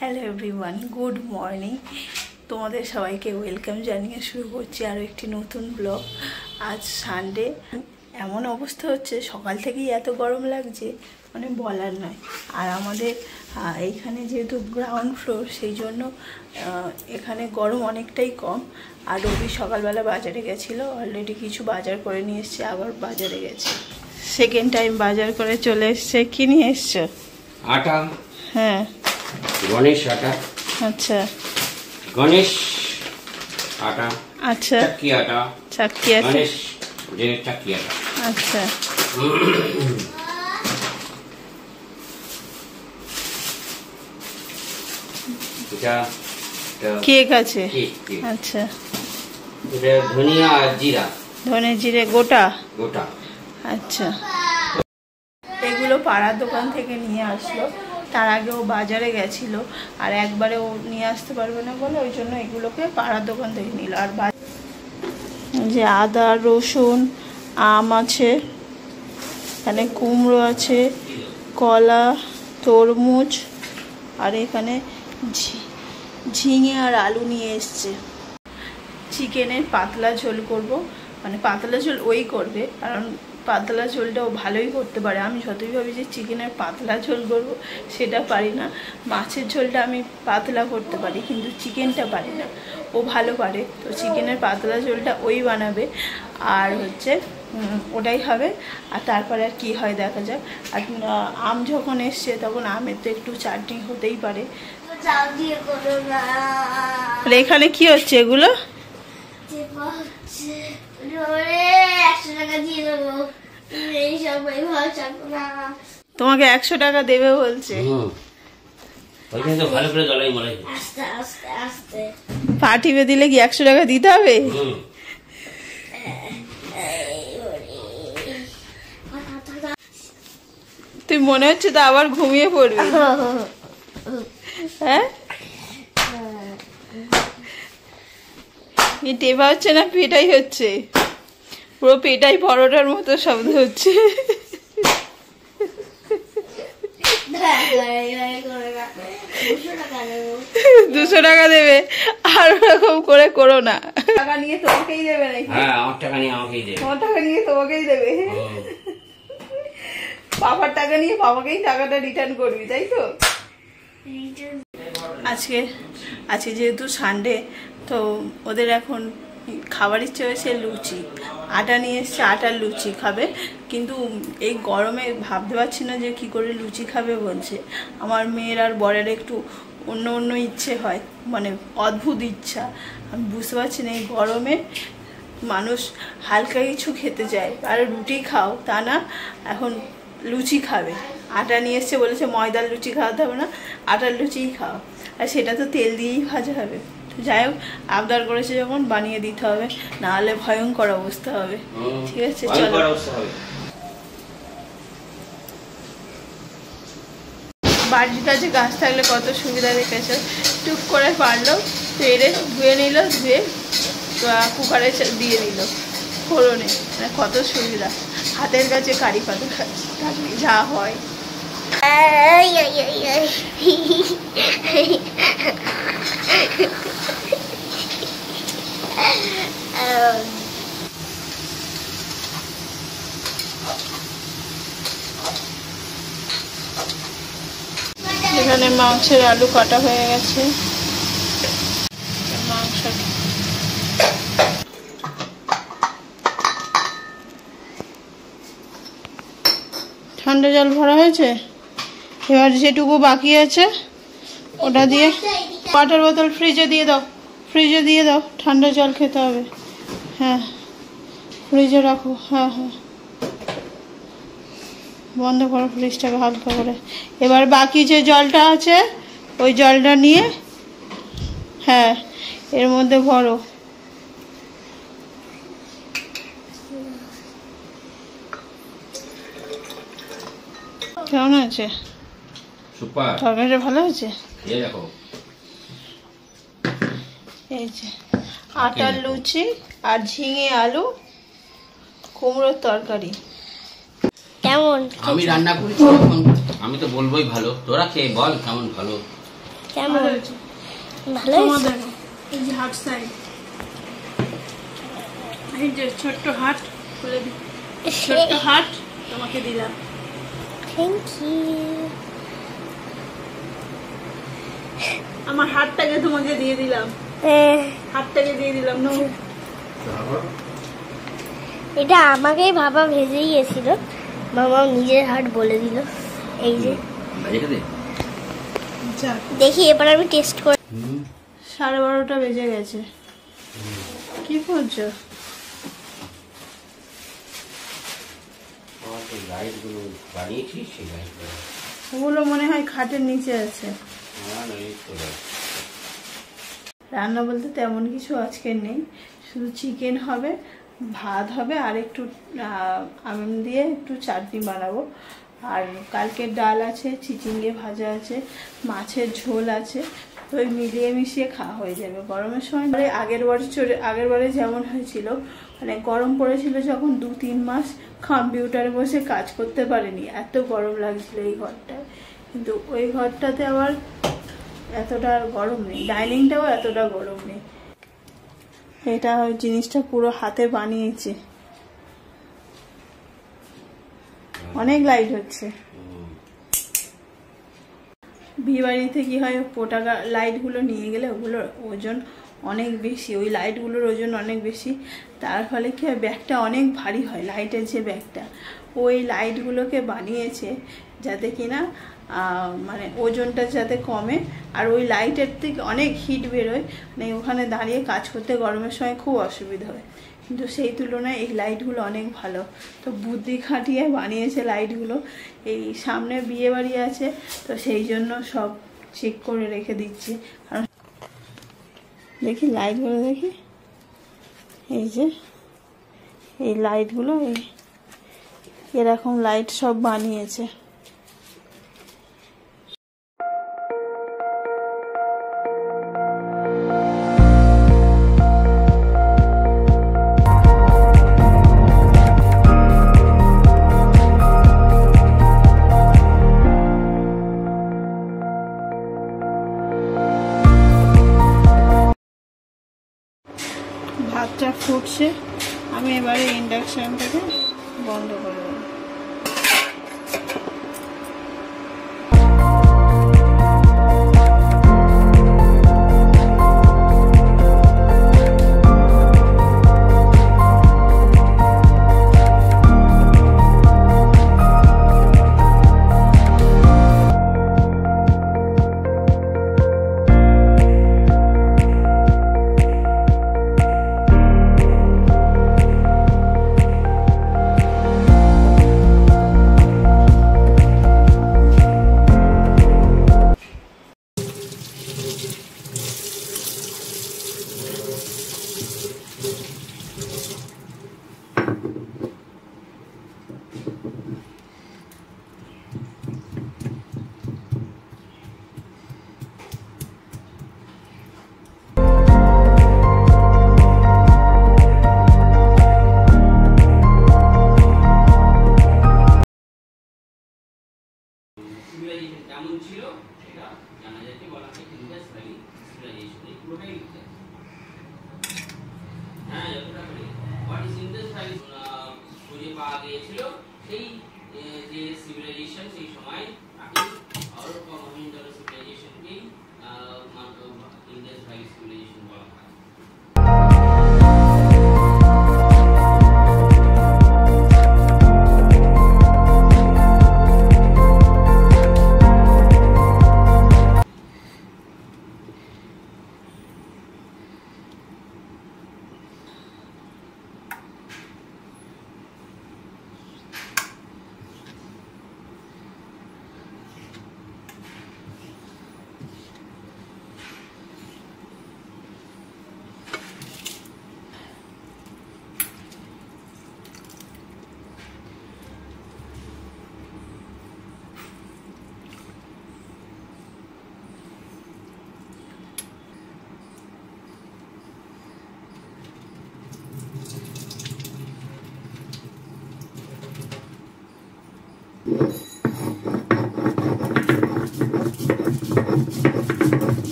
Hello everyone, good morning. তোমাদের সবাইকে welcome জানিয়ে শুরু করছি আরও একটি নতুন ব্লগ। আজ সানডে। এমন অবস্থা হচ্ছে, সকাল থেকেই এত গরম লাগছে মানে বলার নয়। আর আমাদের এইখানে যেহেতু গ্রাউন্ড ফ্লোর, সেই জন্য এখানে গরম অনেকটাই কম। আর রবি সকালবেলা বাজারে গেছিলো, অলরেডি কিছু বাজার করে নিয়ে এসছে, আবার বাজারে গেছে। সেকেন্ড টাইম বাজার করে চলে এসছে। কি নিয়ে এসছো? আটা। হ্যাঁ, গণেশ আটা। আচ্ছা, গণেশ আটা। আচ্ছা, চাক্কি আটা। চাক্কি আছে, গণেশ যে চাক্কি আটা। আচ্ছা। এটা কেক আছে, কেক। আচ্ছা। এটা ধনিয়া আর জিরা। ধনে জিরে গোটা গোটা। আচ্ছা। এগুলো পাড়ার দোকান থেকে নিয়ে আসলো। তার আগে ও বাজারে গেছিলো, আর একবারে ও নিয়ে আসতে পারবে না বলে ওই জন্য এগুলোকে পাড়ার দোকান থেকে নিল। আর যে আদা, রসুন, আম আছে, এখানে কুমড়ো আছে, কলা, তরমুজ, আর এখানে ঝিঙে আর আলু নিয়ে এসছে। চিকেনের পাতলা ঝোল করব, মানে পাতলা ঝোল ওই করবে, কারণ পাতলা ঝোলটাও ভালোই করতে পারে। আমি যতই ভাবি যে চিকেনের পাতলা ঝোল করব, সেটা পারি না। মাছের ঝোলটা আমি পাতলা করতে পারি, কিন্তু চিকেনটা পারি না। ও ভালো পারে, তো চিকেনের পাতলা ঝোলটা ওই বানাবে। আর হচ্ছে ওটাই হবে। আর তারপরে আর কী হয় দেখা যাক। আর আম যখন এসছে তখন আমের তো একটু চাটনি হতেই পারে। এখানে কি হচ্ছে এগুলো? তোমাকে 100 টাকা দেবে বলছে। পা টিপে দিলে কি 100 টাকা দিতে হবে? তুই মনে হচ্ছে তো আবার ঘুমিয়ে পড়বি। হ্যাঁ, টেপা হচ্ছে না, পেটাই হচ্ছে। পুরো পেটাই পরোটার মতো শব্দ হচ্ছে। 200 টাকা দেবে, আর ওরকম করে করো না। টাকা নিয়ে তোমাকেই দেবে নাকি? হ্যাঁ, আমার টাকা নিয়ে আমাকেই দেবে। তোমার টাকা নিয়ে তোমাকেই দেবে। বাবার টাকা নিয়ে বাবাকেই টাকাটা রিটার্ন করবি, তাই তো? আজকে যেহেতু সানডে, তো ওদের এখন খাবার ইচ্ছে হয়েছে লুচি। আটা নিয়ে এসছে, আটার লুচি খাবে। কিন্তু এই গরমে ভাবতে পারছি না যে কি করে লুচি খাবে বলছে। আমার মেয়ের আর বরের একটু অন্য অন্য ইচ্ছে হয়, মানে অদ্ভুত ইচ্ছা। আমি বুঝতে পারছি না, এই গরমে মানুষ হালকা কিছু খেতে চায়। আর রুটি খাও তা না, এখন লুচি খাবে। আটা নিয়ে এসছে, বলেছে ময়দার লুচি খাওয়াতে হবে না, আটার লুচিই খাও। আর সেটা তো তেল দিয়েই ভাজা হবে। যাই হোক, আবদার করেছে যখন বানিয়ে দিতে হবে, না হলে ভয়ঙ্কর অবস্থা হবে। ঠিক আছে, চলো। বাড়ির কাছে গাছ থাকলে কত সুবিধা দেখেছো। টুক করে পারলো, পেরে ধুয়ে নিল, ধুয়ে কুকারে দিয়ে দিল ফোড়নে। মানে কত সুবিধা। হাতের কাছে কারি পাতা থাকলে যা হয়। এখানে মাংসের আলু কাটা হয়ে গেছে। মাংস ঠান্ডা জল ভরা হয়েছে। এবার যেটুকু বাকি আছে ওটা দিয়ে ওয়াটার বোতল ফ্রিজে দিয়ে দাও, ফ্রিজে দিয়ে দাও। ঠান্ডা জল খেতে হবে। হ্যাঁ, ফ্রিজে রাখো। হ্যাঁ হ্যাঁ, বন্ধ করো ফ্রিজটাকে হালকা করে। এবার বাকি যে জলটা আছে ওই জলটা নিয়ে, হ্যাঁ, এর মধ্যে ভরো। কেমন আছে? সুপার। তরকারিটা ভালো হয়েছে। এই দেখো, এই যে আটার লুচি আর ঝিঙে আলু কুমড়োর তরকারি। কেমন? আমি রান্না করেছি, আমি তো বলবোই ভালো। তোরা খেয়ে বল কেমন। ভালো কেমন হয়েছে? ভালো তোমার হয়েছে? দেখো, এই যে হাট সাইড, এই যে ছোট্ট হাট খুলে দিই, ছোট্ট হাট তোমাকে দিলাম। Thank you. আমার হাতটাকে তোমাকে দিয়ে দিলাম, হাতটাকে দিয়ে দিলাম। নো, এটা আমাকেই বাবা ভেজে গিয়েছিল, বাবা নিজের হাট বলে দিল। এই যে যাক, দেখি এবার আমি টেস্ট করে। 12:30 বেজে গেছে। কি করছো? লাইটগুলো বানিয়েছিস, সেই লাইটগুলো ওগুলো মনে হয় খাটের নিচে আছে। রান্না বলতে তেমন কিছু আজকে নেই, শুধু চিকেন হবে, ভাত হবে, আর একটু আম দিয়ে একটু চাটনি বানাবো। আর কালকের ডাল আছে, চিচিঙ্গে ভাজা আছে, মাছের ঝোল আছে, তো ওই মিলিয়ে মিশিয়ে খাওয়া হয়ে যাবে গরমের সময়। আগের বারে যেমন হয়েছিল, মানে গরম পড়েছিল যখন 2-3 মাস কম্পিউটারে বসে কাজ করতে পারিনি, এত গরম লাগছিল এই ঘরটায়। কিন্তু ওই ঘরটাতে আবার এতটা গরম নেই, ডাইনিংটাও এতটা গরম নেই। এটা ওই জিনিসটা পুরো হাতে বানিয়েছে, অনেক লাইট হচ্ছে। বিয়ে বাড়িতে কি হয়, পোটাকা লাইটগুলো নিয়ে গেলে ওগুলোর ওজন অনেক বেশি, ওই লাইটগুলোর ওজন অনেক বেশি, তার ফলে কি হয় ব্যাগটা অনেক ভারী হয়। লাইটের যে ব্যাগটা, ওই লাইটগুলোকে বানিয়েছে যাতে কিনা মানে ওজনটা যাতে কমে, আর ওই লাইটের থেকে অনেক হিট বেরোয়, মানে ওখানে দাঁড়িয়ে কাজ করতে গরমের সময় খুব অসুবিধা হয়। কিন্তু সেই তুলনায় এই লাইটগুলো অনেক ভালো, তো বুদ্ধি খাটিয়ে বানিয়েছে লাইটগুলো। এই সামনে বিয়ে বাড়ি আছে, তো সেই জন্য সব চেক করে রেখে দিচ্ছি। কারণ দেখি লাইটগুলো দেখি, এই যে এই লাইটগুলো, এরকম লাইট সব বানিয়েছে। ভাতটা ফুটছে, আমি এবারে ইন্ডাকশনটাকে বন্ধ করে দেবো। কেমন ছিল সেটা জানা যাচ্ছে, বলা হয় ইন্ডাস ভ্যালি সিভিলাইজেশন, এই পুরোটাই লিখতে হবে। হ্যাঁ, যতটা করে হোয়াট ইজ ইন্ডাস ভ্যালি খুঁজে পাওয়া গিয়েছিল, সেই যে সিভিলাইজেশন সেই সময় তাকে হরপ্পা মহেঞ্জোদারো সিভিলাইজেশনকেই ইন্ডাস ভ্যালি সিভিলাইজেশন বলা হয়।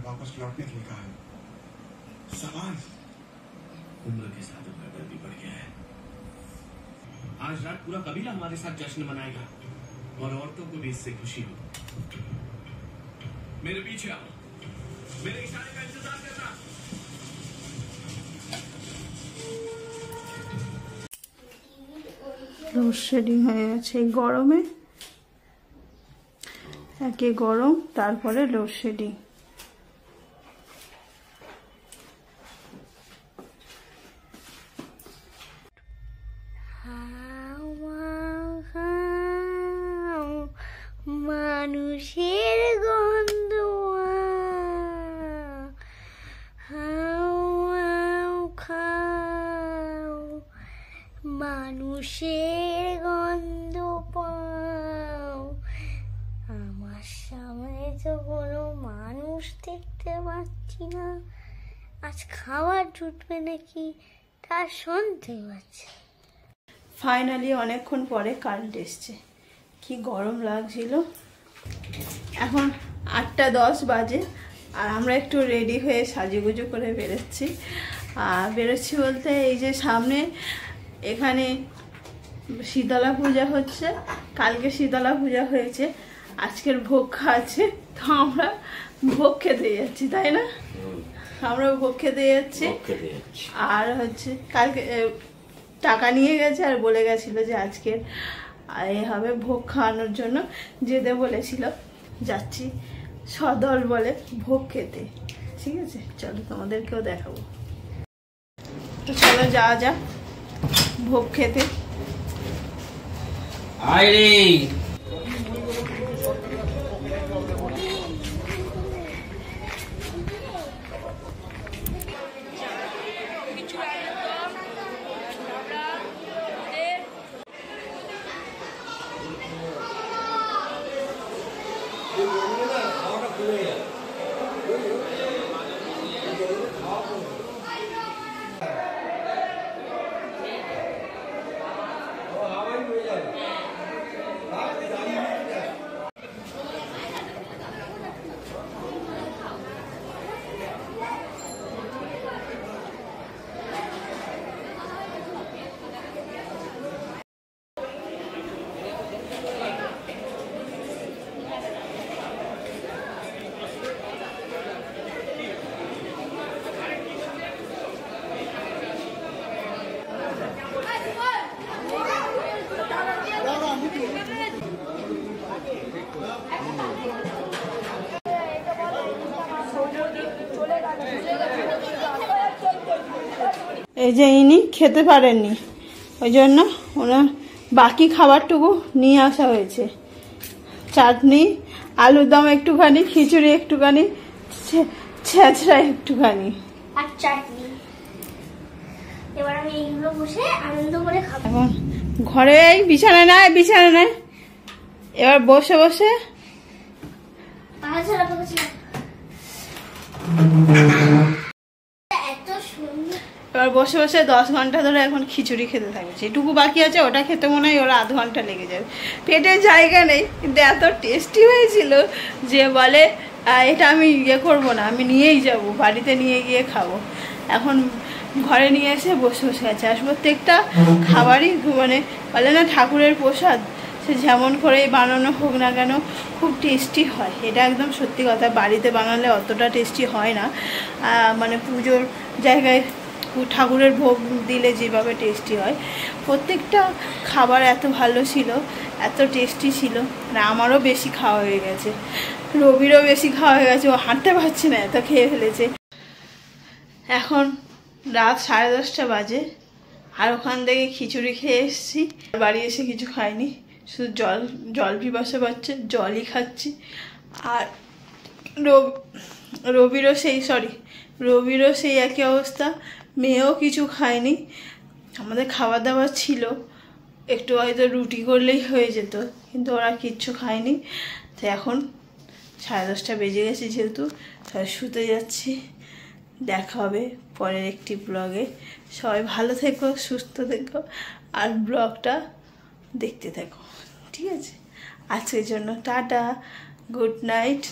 वापस लौटने के लिए कहा है। सवाल उम्र के साथ उनका डर भी बढ़ गया है। आज रात पूरा कबीला हमारे साथ जश्न मनाएगा और औरतों को भी इससे खुशी हो। मेरे पीछे आओ, मेरे इशारे का इंतजार करना। লোডশেডিং হয়ে গেছে এই গরমে, একে গরম তারপরে লোডশেডিং। মানুষের গন্ধ খাও, মানুষের গন্ধ পাও। আমার সামনে তো কোনো মানুষ দেখতে পাচ্ছি না, আজ খাবার জুটবে নাকি তা শুনতে পাচ্ছি। ফাইনালি অনেকক্ষণ পরে কারেন্ট এসছে, কি গরম লাগছিল। এখন 8:10 বাজে আর আমরা একটু রেডি হয়ে সাজুগুজু করে বেরোচ্ছি। বেরোচ্ছি বলতে এই যে সামনে এখানে শীতলা পূজা হচ্ছে, কালকে শীতলা পূজা হয়েছে, আজকের ভোগ খাওয়াচ্ছে, তো আমরা ভোগ খেতে যাচ্ছি, তাই না? আমরা ভোগ খেতে যাচ্ছি। আর হচ্ছে কালকে টাকা নিয়ে গেছে আর বলে গেছিল যে আজকের হবে ভোগ খাওয়ানোর জন্য যেতে বলেছিল। যাচ্ছি সদল বলে ভোগ খেতে, ঠিক আছে? চলো তোমাদেরকেও দেখাবো, তো চলো যাওয়া যাক ভোগ খেতে। এই যে ইনি খেতে পারেননি, ওই জন্য ওনার বাকি খাবারটুকু নিয়ে আসা হয়েছে। চাটনি, আলুর দম একটুখানি, খিচুড়ি একটুখানি, ছেঁচড়া একটুখানি আর চাটনি। এবার আমি এইগুলো বসে আনন্দ করে খাবো। এখন ঘরে এই বিছানা নাই, বিছানা নাই, এবার বসে বসে এত সুন্দর এবার বসে বসে 10 ঘন্টা ধরে এখন খিচুড়ি খেতে থাকবে। যেটুকু বাকি আছে ওটা খেতে মনে হয় ওরা 1/2 ঘন্টা লেগে যাবে। পেটের জায়গা নেই, কিন্তু এত টেস্টি হয়েছিল যে বলে এটা আমি করবো না, আমি নিয়েই যাব, বাড়িতে নিয়ে গিয়ে খাবো। এখন ঘরে নিয়ে এসে বসে বসে আছে। আর প্রত্যেকটা খাবারই মানে বলে না ঠাকুরের প্রসাদ, সে যেমন করেই বানানো হোক না কেন খুব টেস্টি হয়। এটা একদম সত্যি কথা, বাড়িতে বানালে অতটা টেস্টি হয় না। মানে পুজোর জায়গায় ঠাকুরের ভোগ দিলে যেভাবে টেস্টি হয়, প্রত্যেকটা খাবার এত ভালো ছিল, এত টেস্টি ছিল। আমারও বেশি খাওয়া হয়ে গেছে, রবিরও বেশি খাওয়া হয়ে গেছে, ও হাঁটতে পারছে না, এত খেয়ে ফেলেছে। এখন রাত 10:30 বাজে, আর ওখান থেকে খিচুড়ি খেয়ে এসেছি। বাড়ি এসে কিছু খাইনি, শুধু জল পিপাসা পাচ্ছে, জলই খাচ্ছি। আর রবিরও সেই একই অবস্থা, মেয়েও কিছু খায়নি। আমাদের খাওয়া দাওয়া ছিল, একটু হয়তো রুটি করলেই হয়ে যেত, কিন্তু ওরা কিচ্ছু খায়নি। তো এখন 10:30 বেজে গেছে, যেহেতু সবাই শুতে যাচ্ছি। দেখা হবে পরের একটি ব্লগে। সবাই ভালো থেকো, সুস্থ থেকো, আর ব্লগটা দেখতে থাকো, ঠিক আছে? আজকের জন্য টাটা, গুড নাইট।